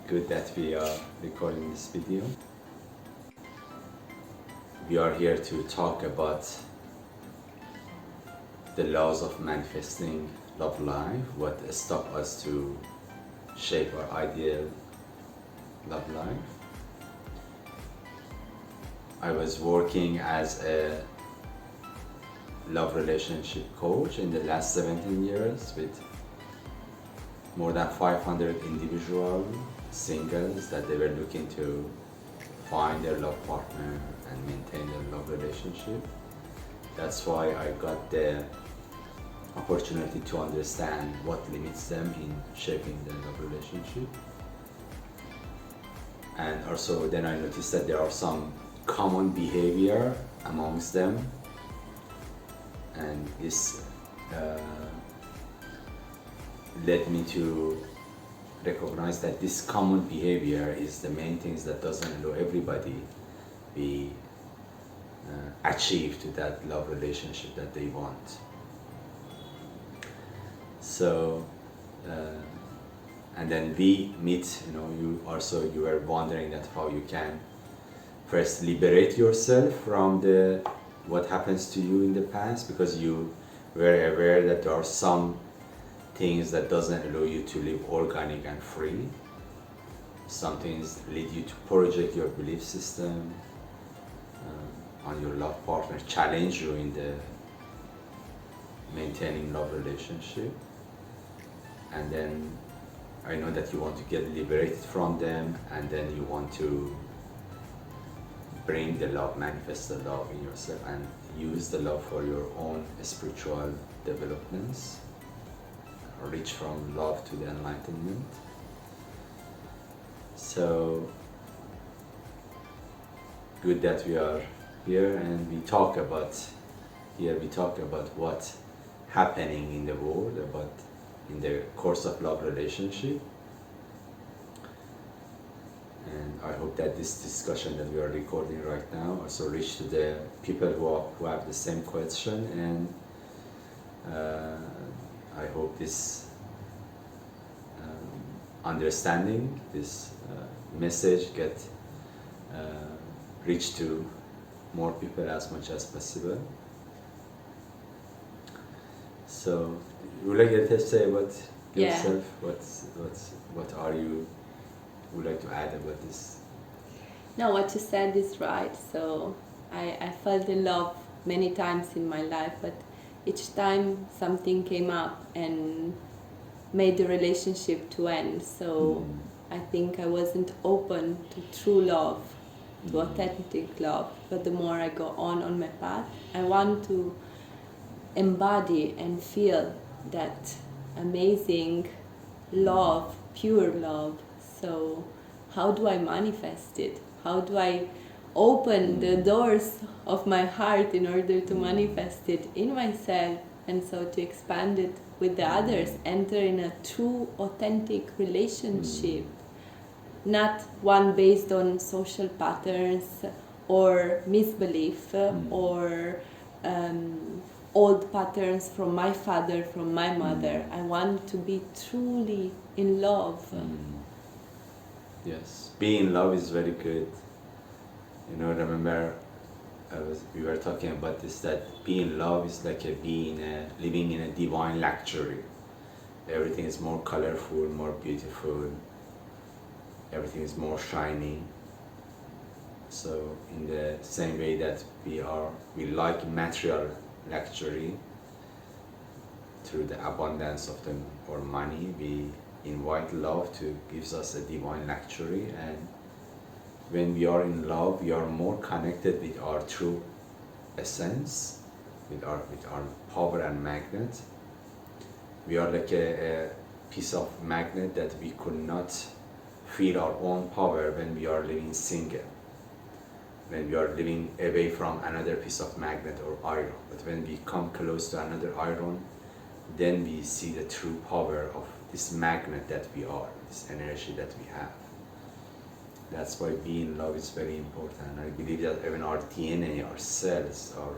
Good that we are recording this video. We are here to talk about the laws of manifesting love life, what stop us to shape our ideal love life. I was working as a love relationship coach in the last 17 years with more than 500 individual singles that they were looking to find their love partner and maintain their love relationship. That's why I got the opportunity to understand what limits them in shaping their love relationship. And also then I noticed that there are some common behavior amongst them, and this led me to recognize that this common behavior is the main things that doesn't allow everybody be achieve to that love relationship that they want. So and then we meet, you were wondering that how you can first liberate yourself from what happens to you in the past, because you were aware that there are some things that doesn't allow you to live organic and free. Some things lead you to project your belief system on your love partner, challenge you in the maintaining love relationship. And then I know that you want to get liberated from them, and then you want to bring the love, manifest the love in yourself and use the love for your own spiritual developments, reach from love to the enlightenment. So good that we are here, and we talk about what's happening in the world, about in the course of love relationship. And I hope that this discussion that we are recording right now also reach to the people who have the same question, and I hope this understanding, this message get reach to more people as much as possible. So, would you like to say about yourself? What are you would like to add about this? No, what you said is right. So I felt in love many times in my life, but each time something came up and made the relationship to end. So I think I wasn't open to true love, to authentic love. But the more I go on my path, I want to embody and feel that amazing love, pure love. So how do I manifest it? How do I open the doors of my heart in order to manifest it in myself, and so to expand it with the others, enter in a true, authentic relationship, not one based on social patterns or misbelief or old patterns from my father, from my mother. I want to be truly in love. Yes, being in love is very good. Remember we were talking about this, that being in love is like living in a divine luxury. Everything is more colorful, more beautiful, everything is more shiny. So in the same way that we like material luxury through the abundance of our money, we invite love to gives us a divine luxury. And when we are in love, we are more connected with our true essence, with our power and magnet. We are like a piece of magnet that we could not feel our own power when we are living single, when we are living away from another piece of magnet or iron. But when we come close to another iron, then we see the true power of this magnet that we are, this energy that we have. That's why being in love is very important. I believe that even our DNA, our cells, our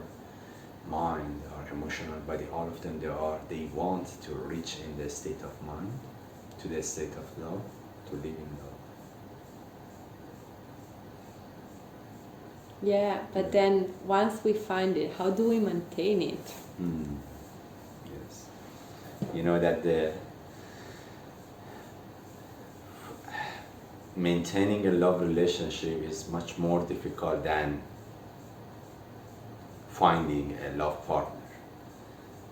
mind, our emotional body, all of them, they want to reach in the state of mind, to the state of love, to live in love. Yeah, but then once we find it, how do we maintain it? Yes. You know that the maintaining a love relationship is much more difficult than finding a love partner.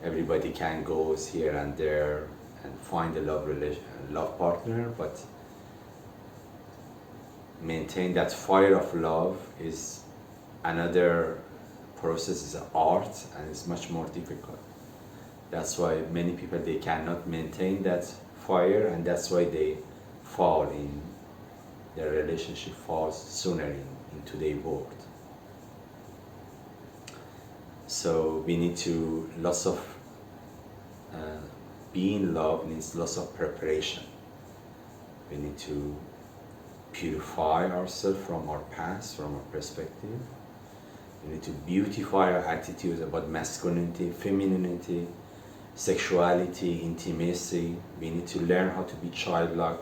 Everybody can go here and there and find a love partner, but maintain that fire of love is another process, is an art, and it's much more difficult. That's why many people, they cannot maintain that fire, and that's why they fall in, their relationship falls sooner in today's world. So we need to, lots of being love needs lots of preparation. We need to purify ourselves from our past, from our perspective. We need to beautify our attitudes about masculinity, femininity, sexuality, intimacy. We need to learn how to be childlike,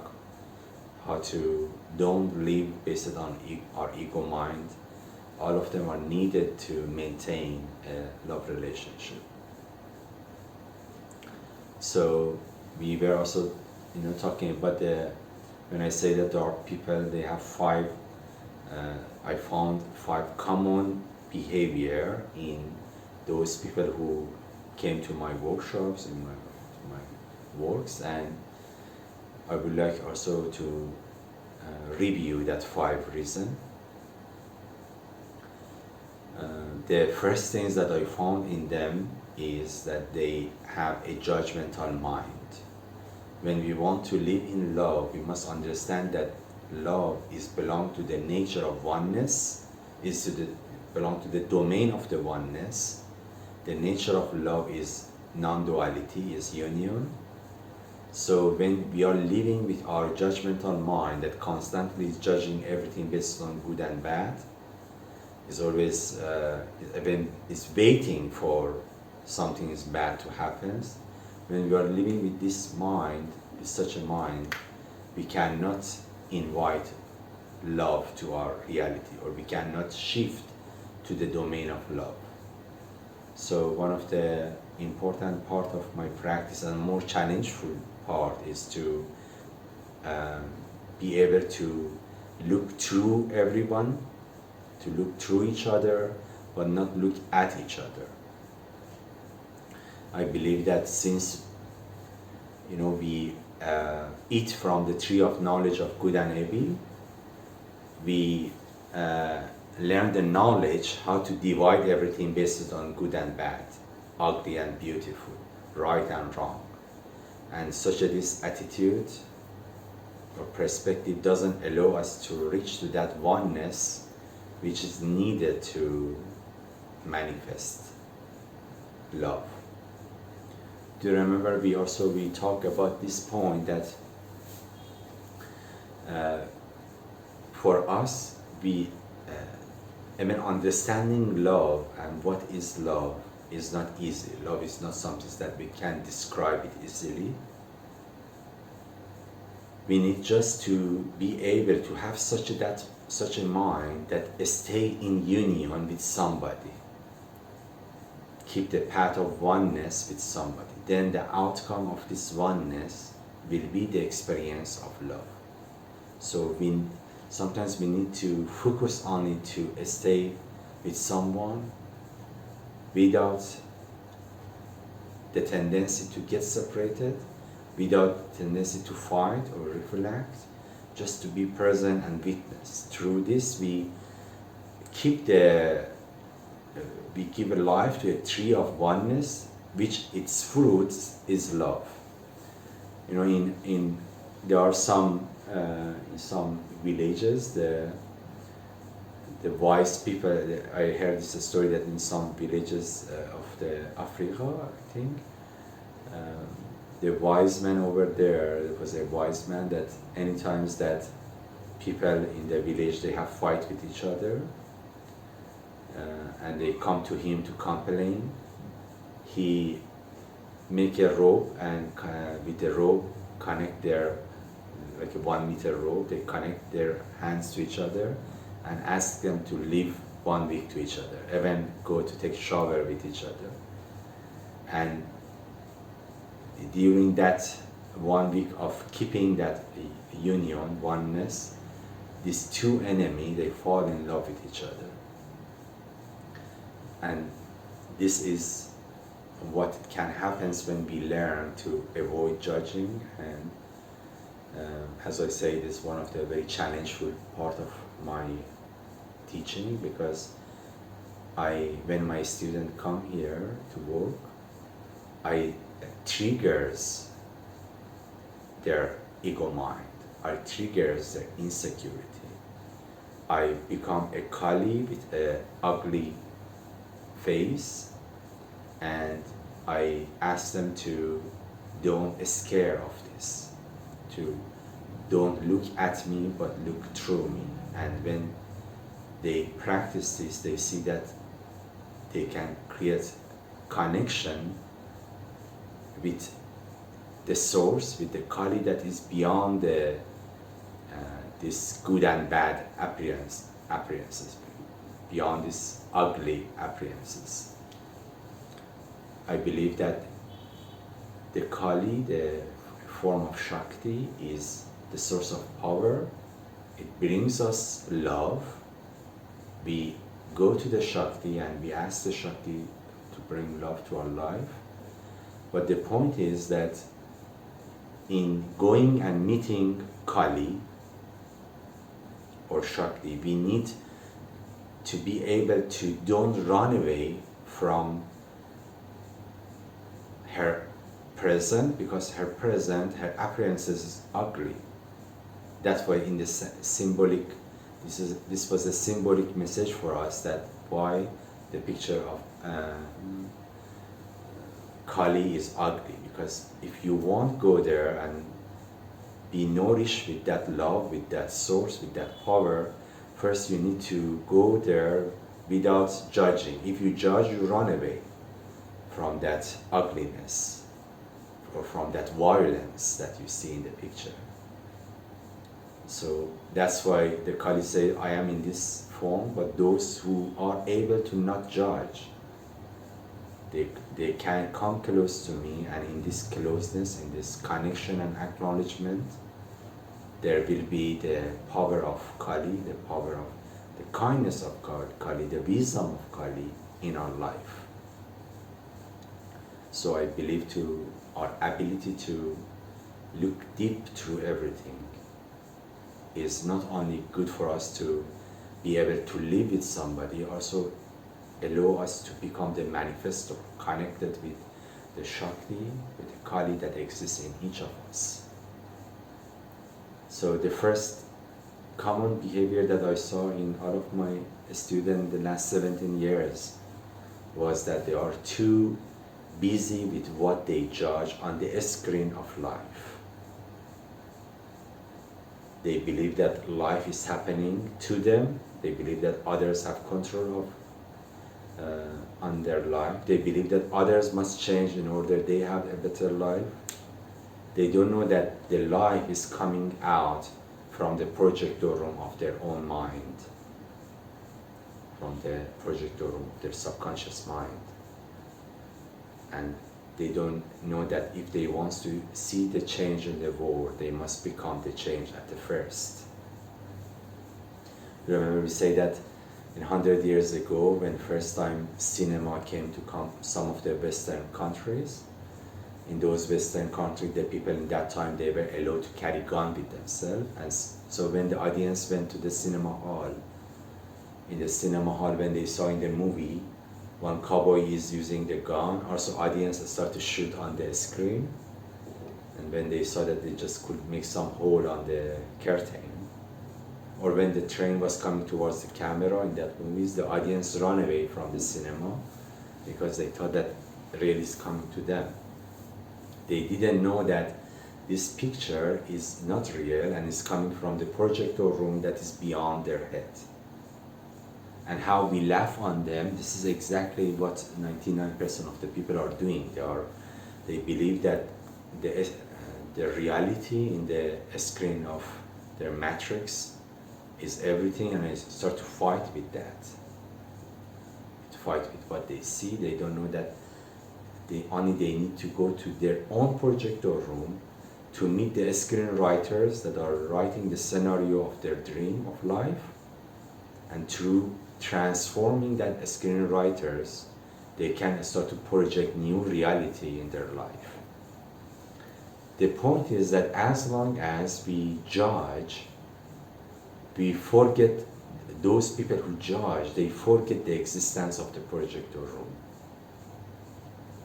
how to don't live based on our ego mind. All of them are needed to maintain a love relationship. So we were also, talking about when I say that there are people, they have I found 5 common behavior in those people who came to my workshops, in my works, and I would like also to review that 5 reasons. The first things that I found in them is that they have a judgmental mind. When we want to live in love, we must understand that love belong to the nature of oneness, belong to the domain of the oneness. The nature of love is non-duality, is union. So when we are living with our judgmental mind that constantly is judging everything based on good and bad, is always is waiting for something is bad to happen. When we are living with this mind, with such a mind, we cannot invite love to our reality, or we cannot shift to the domain of love. So one of the important part of my practice and more challenging part is to be able to look through everyone, to look through each other, but not look at each other. I believe that since we eat from the tree of knowledge of good and evil, we learn the knowledge how to divide everything based on good and bad, ugly and beautiful, right and wrong. And this attitude or perspective doesn't allow us to reach to that oneness which is needed to manifest love. Do you remember we talk about this point that for us, understanding love and what is love is not easy. Love is not something that we can describe it easily. We need just to be able to have such a mind that stay in union with somebody, keep the path of oneness with somebody. Then the outcome of this oneness will be the experience of love. So sometimes we need to focus on it to stay with someone without the tendency to get separated, without tendency to fight or reflect, just to be present and witness. Through this, we give a life to a tree of oneness, which its fruits is love. There are some in some villages, the wise people. I heard this story that in some villages of the Africa, I think, the wise man over there was a wise man that any times that people in the village they have fight with each other and they come to him to complain, he make a rope and with the rope connect their, like a 1 meter rope, they connect their hands to each other and ask them to live 1 week to each other, even go to take shower with each other. And during that 1 week of keeping that union, oneness, these two enemies, they fall in love with each other. And this is what can happen when we learn to avoid judging. And as I say, this is one of the very challenging part of my teaching, because when my students come here to work, I triggers their ego mind. I triggers their insecurity. I become a Kali with an ugly face, and I ask them to don't scare of this, to don't look at me but look through me. And when they practice this, they see that they can create connection with the source, with the Kali that is beyond the this good and bad appearances, beyond these ugly appearances. I believe that the Kali, the form of Shakti, is the source of power. It brings us love. We go to the Shakti and we ask the Shakti to bring love to our life. But the point is that in going and meeting Kali or Shakti, we need to be able to don't run away from her present, because her present, her appearance is ugly. That's why in the symbolic, this was a symbolic message for us, that why the picture of Kali is ugly, because if you won't go there and be nourished with that love, with that source, with that power, first you need to go there without judging. If you judge, you run away from that ugliness or from that violence that you see in the picture. So that's why the Kali say, I am in this form, but those who are able to not judge, they can come close to me, and in this closeness, in this connection and acknowledgement, there will be the power of Kali, the power of the kindness of Kali, the wisdom of Kali in our life. So I believe to our ability to look deep through everything is not only good for us to be able to live with somebody, also allow us to become the manifestor, connected with the Shakti, with the Kali that exists in each of us. So the first common behavior that I saw in all of my students the last 17 years was that they are too busy with what they judge on the screen of life. They believe that life is happening to them. They believe that others have control on their life. They believe that others must change in order they have a better life. They don't know that the life is coming out from the projector room of their own mind, from the projector room of their subconscious mind. And they don't know that if they want to see the change in the world, they must become the change at the first. Remember, we say that 100 years ago, when first time cinema came to some of the Western countries, in those Western countries, the people in that time, they were allowed to carry gun with themselves. And so when the audience went to the cinema hall, in the cinema hall, when they saw in the movie, one cowboy is using the gun, also audience start to shoot on the screen. And when they saw that they just could make some hole on the curtain, or when the train was coming towards the camera in that movies, the audience ran away from the cinema because they thought that real is coming to them. They didn't know that this picture is not real and is coming from the projector room that is beyond their head. And how we laugh on them, this is exactly what 99% of the people are doing. They believe that the reality in the screen of their matrix is everything, and they start to fight with that. satisfied with what they see. They don't know that they need to go to their own projector room to meet the screenwriters that are writing the scenario of their dream of life, and through transforming that screenwriters, they can start to project new reality in their life. The point is that as long as we judge, we forget, those people who judge, they forget the existence of the projector room.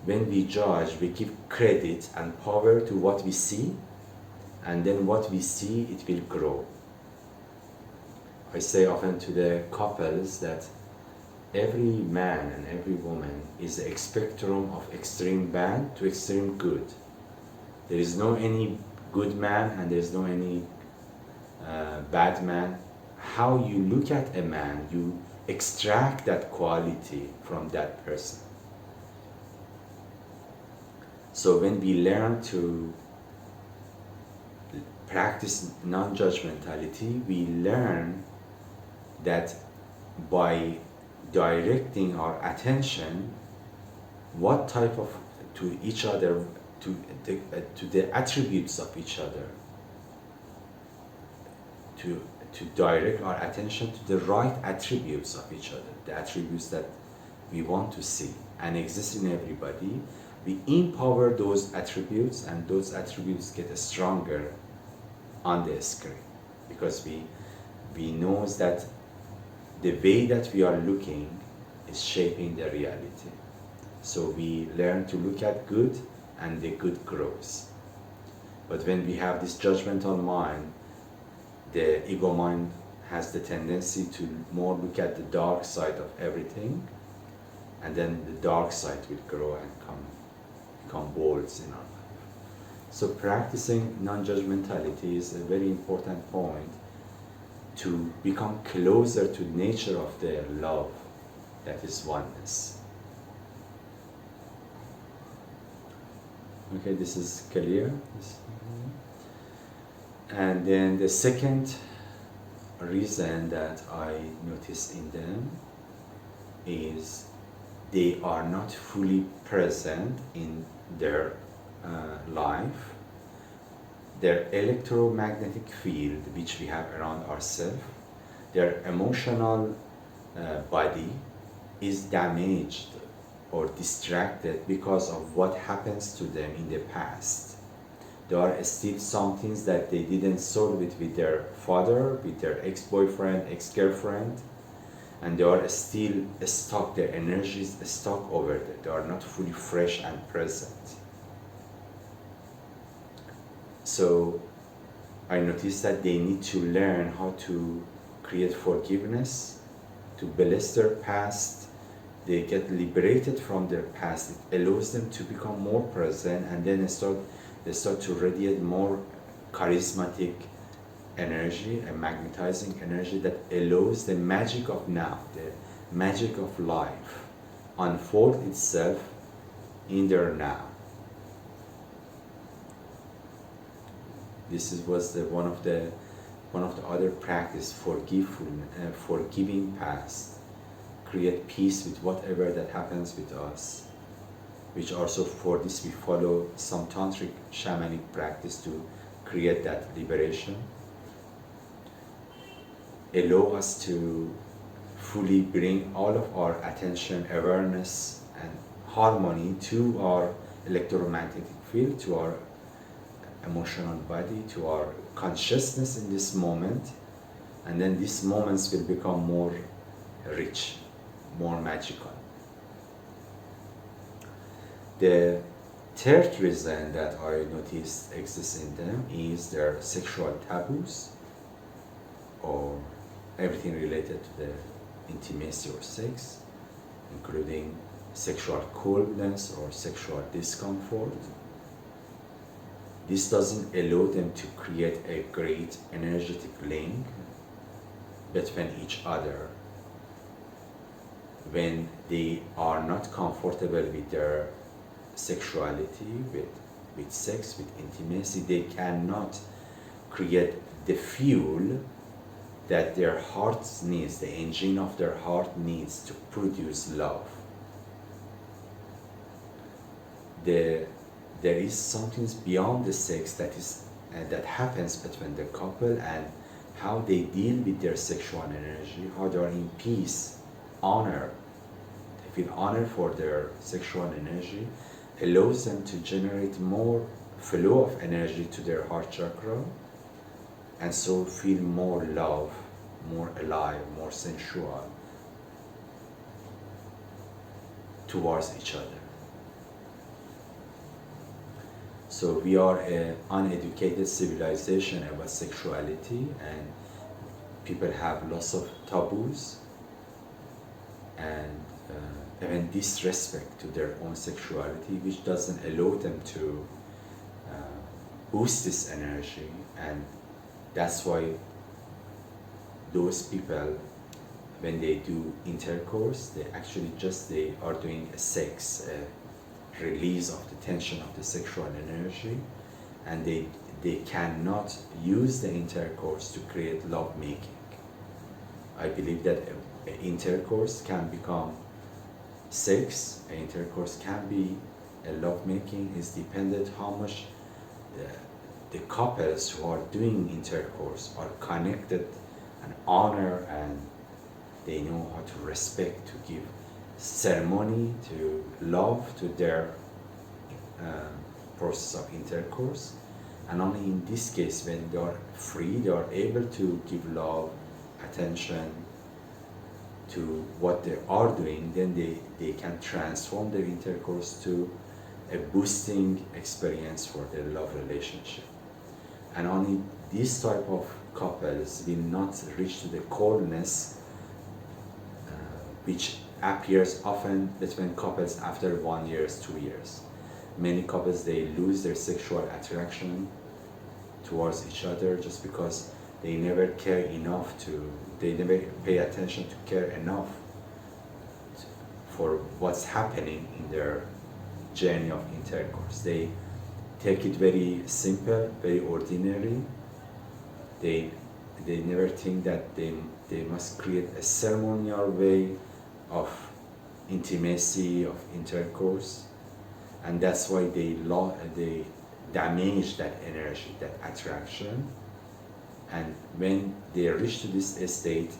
When we judge, we give credit and power to what we see, and then what we see, it will grow. I say often to the couples that every man and every woman is a spectrum of extreme bad to extreme good. There is no any good man and there is no any bad man. How you look at a man, you extract that quality from that person. So when we learn to practice non-judgmentality, we learn that by directing our attention what type of to each other, to the attributes of each other, to direct our attention to the right attributes of each other, the attributes that we want to see and exist in everybody. We empower those attributes, and those attributes get stronger on the screen, because we know that the way that we are looking is shaping the reality. So we learn to look at good, and the good grows. But when we have this judgmental mind, the ego mind has the tendency to more look at the dark side of everything, and then the dark side will grow and become bolts in our life. So practicing non-judgmentality is a very important point to become closer to the nature of the love that is oneness. Okay, this is clear. And then the second reason that I notice in them is they are not fully present in their life. Their electromagnetic field, which we have around ourselves, their emotional body is damaged or distracted because of what happens to them in the past. There are still some things that they didn't solve it with their father, with their ex-boyfriend, ex-girlfriend, and they are still stuck, their energy is stuck over there. They are not fully fresh and present. So I noticed that they need to learn how to create forgiveness, to bless their past. They get liberated from their past. It allows them to become more present, and then they start to radiate more charismatic energy and magnetizing energy that allows the magic of now, the magic of life, unfold itself in their now. This was one of the other practice, forgiving past, create peace with whatever that happens with us. Which also, for this we follow some tantric shamanic practice to create that liberation. Allow us to fully bring all of our attention, awareness, and harmony to our electromagnetic field, to our emotional body, to our consciousness in this moment, and then these moments will become more rich, more magical. The third reason that I noticed exists in them is their sexual taboos, or everything related to the intimacy or sex, including sexual coldness or sexual discomfort. This doesn't allow them to create a great energetic link between each other. When they are not comfortable with their sexuality, with sex, with intimacy, they cannot create the fuel that their hearts needs, the engine of their heart needs to produce love. There is something beyond the sex that happens between the couple, and how they deal with their sexual energy, how they are in peace, honor. They feel honor for their sexual energy, allows them to generate more flow of energy to their heart chakra, and so feel more love, more alive, more sensual towards each other. So we are an uneducated civilization about sexuality, and people have lots of taboos and even disrespect to their own sexuality, which doesn't allow them to boost this energy. And that's why those people, when they do intercourse, they are doing a sex, release of the tension of the sexual energy, and they cannot use the intercourse to create love making. I believe that intercourse can become sex, intercourse can be a love making. Is dependent how much the couples who are doing intercourse are connected and honor, and they know how to respect, to give ceremony, to love to their process of intercourse. And only in this case, when they are free, they are able to give love, attention to what they are doing, then they can transform their intercourse to a boosting experience for their love relationship. And only this type of couples will not reach to the coldness which appears often between couples after 1 year, 2 years. Many couples, they lose their sexual attraction towards each other just because they never care enough they never pay attention to care enough for what's happening in their journey of intercourse. They take it very simple, very ordinary. They never think that they must create a ceremonial way of intimacy, of intercourse, and that's why they damage that energy, that attraction. And when they reach to this state,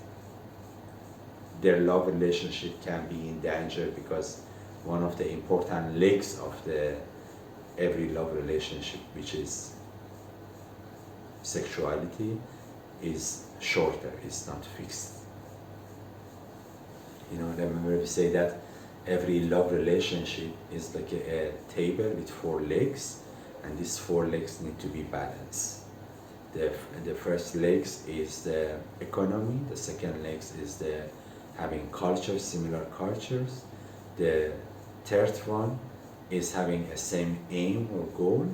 their love relationship can be in danger, because one of the important legs of every love relationship, which is sexuality, is shorter, is not fixed. Remember we say that every love relationship is like a table with 4 legs, and these 4 legs need to be balanced. The first legs is the economy, the second legs is the having cultures, similar cultures, the third one is having a same aim or goal,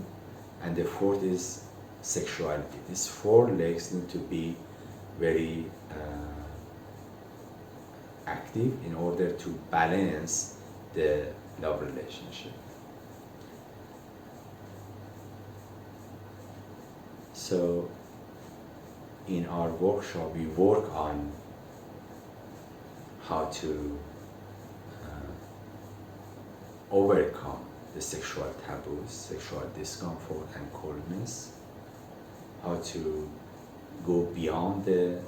and the fourth is sexuality. These 4 legs need to be very active in order to balance the love relationship. So in our workshop, we work on how to overcome the sexual taboos, sexual discomfort and coldness, how to go beyond the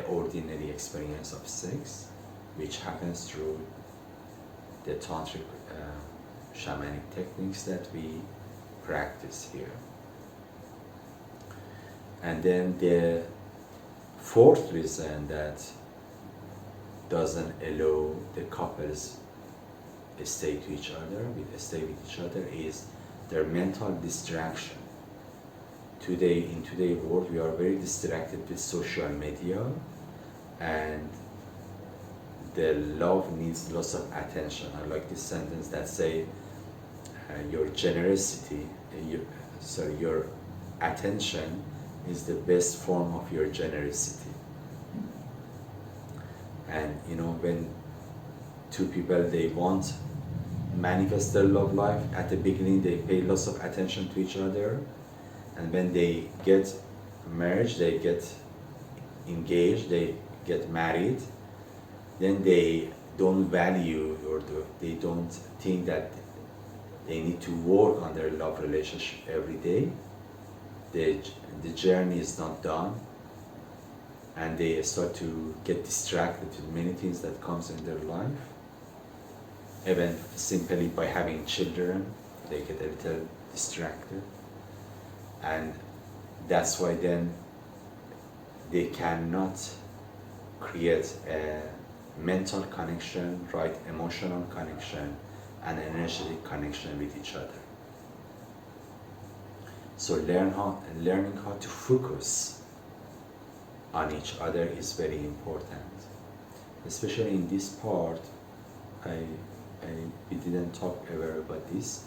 ordinary experience of sex, which happens through the tantric shamanic techniques that we practice here. And then the 4th reason that doesn't allow the couples stay with each other is their mental distraction. In today's world, we are very distracted with social media, and the love needs lots of attention. I like this sentence that say, your generosity, your attention is the best form of your generosity. And when 2 people, they want manifest their love life, at the beginning they pay lots of attention to each other, and when they get married, they get engaged, they get married, then they don't value or they don't think that they need to work on their love relationship every day. The journey is not done, and they start to get distracted with many things that comes in their life. Even simply by having children, they get a little distracted, and that's why then they cannot create a mental connection, right emotional connection, and energetic connection with each other. So learning how to focus on each other is very important. Especially in this part, we didn't talk ever about this.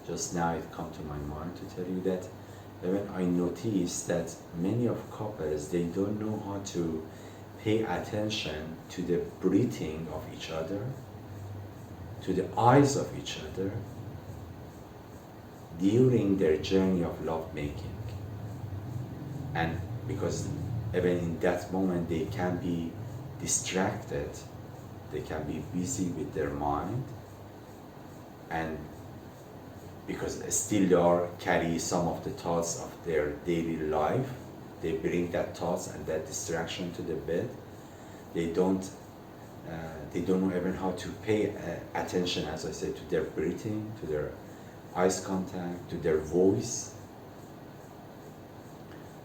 Just now it come to my mind to tell you that when I noticed that many of couples, they don't know how to pay attention to the breathing of each other, to the eyes of each other during their journey of love making. And because even in that moment they can be distracted, they can be busy with their mind, and because still they are carry some of the thoughts of their daily life, they bring that thoughts and that distraction to the bed. They don't know even how to pay attention, as I said, to their breathing, to their eyes contact, to their voice,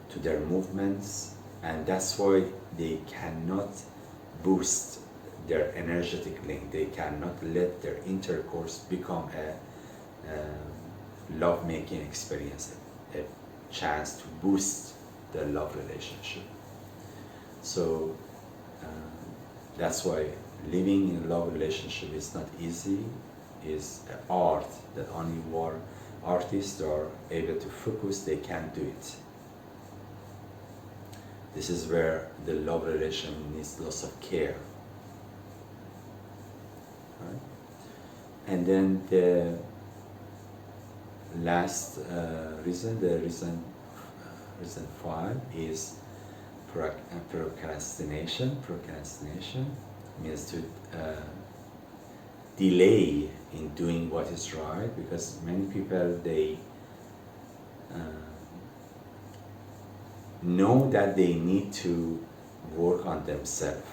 to their movements, and that's why they cannot boost their energetic link. They cannot let their intercourse become a love-making experience, a chance to boost the love relationship. So that's why living in a love relationship is not easy. Is an art that only artists are able to focus, they can do it. This is where the love relation needs lots of care. Right? And then the last reason 5 is procrastination. Procrastination means to delay in doing what is right, because many people, they know that they need to work on themselves.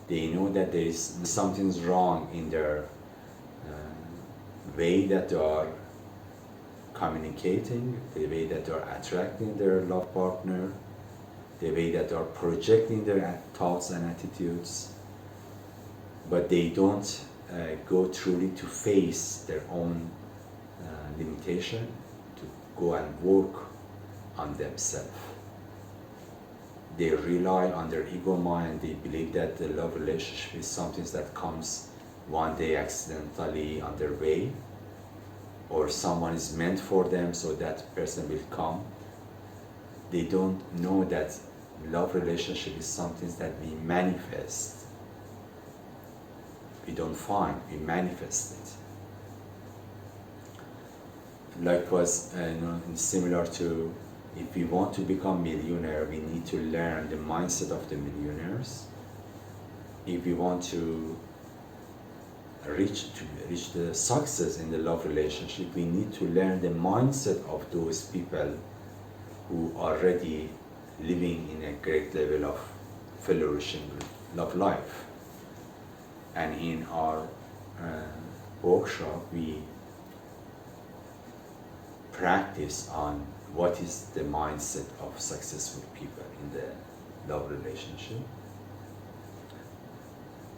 They know that there is something's wrong in their way that they are communicating, the way that they are attracting their love partner, the way that they are projecting their thoughts and attitudes, but they don't go truly to face their own limitation, to go and work on themselves. They rely on their ego mind. They believe that the love relationship is something that comes one day accidentally on their way, or someone is meant for them, so that person will come. They don't know that love relationship is something that we manifest. We don't find, we manifest it. Likewise, similar to, if we want to become millionaire, we need to learn the mindset of the millionaires. If we want to reach the success in the love relationship, we need to learn the mindset of those people who are already living in a great level of flourishing love life. And in our workshop, we practice on what is the mindset of successful people in the love relationship.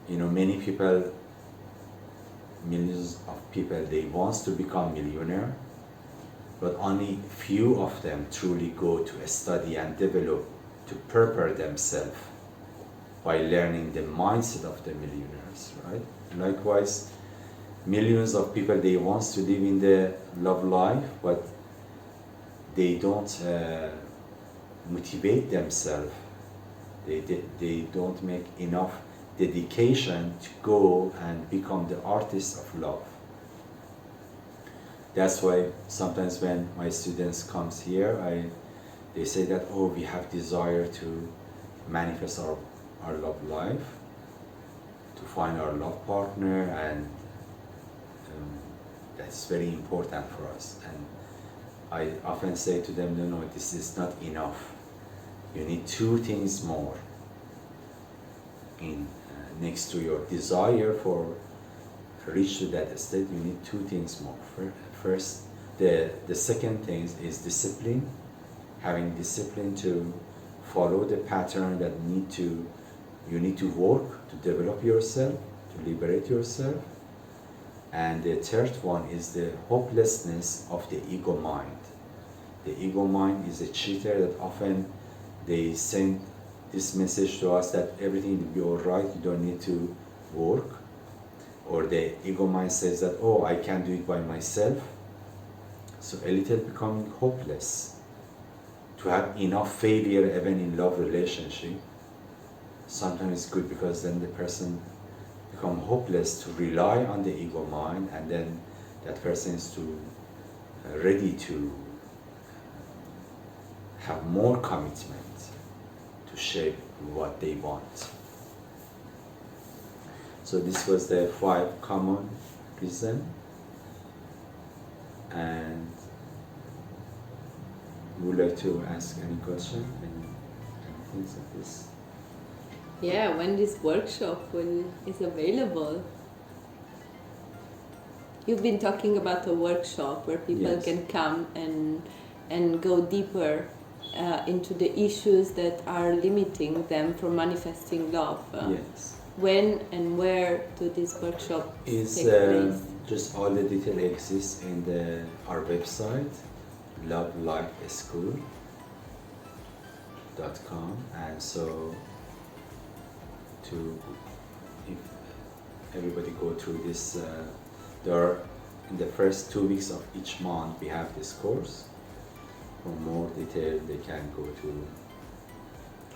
Many people, millions of people, they want to become millionaire, but only few of them truly go to study and develop to prepare themselves by learning the mindset of the millionaires, right? Likewise, millions of people, they want to live in the love life, but they don't motivate themselves. They don't make enough dedication to go and become the artist of love. That's why sometimes when my students comes here, they say that, oh, we have desire to manifest our love life, to find our love partner, and that's very important for us. And I often say to them, no, this is not enough. You need two things more in next to your desire for reach to that state. You need two things more. First, the second thing is discipline. Having discipline to follow the pattern that you need to work to develop yourself, to liberate yourself. And the third one is the hopelessness of the ego mind. The ego mind is a cheater that often they send this message to us that everything will be all right, you don't need to work. Or the ego mind says that, oh, I can do it by myself. So a little becoming hopeless. To have enough failure even in love relationship, sometimes it's good because then the person become hopeless to rely on the ego mind, and then that person is ready to have more commitment to shape what they want. So this was the 5 common reasons. And would like to ask any question, any things like this? Yeah, when this workshop is available? You've been talking about a workshop where people Yes. can come and go deeper into the issues that are limiting them from manifesting love. Yes. When and where do this workshop Is take place? just all the detail exists in our website, lovelifeschool.com, and so if everybody go through this, in the first 2 weeks of each month we have this course. For more detail they can go to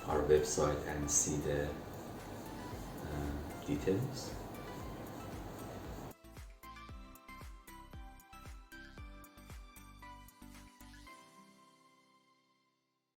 our website and see the details.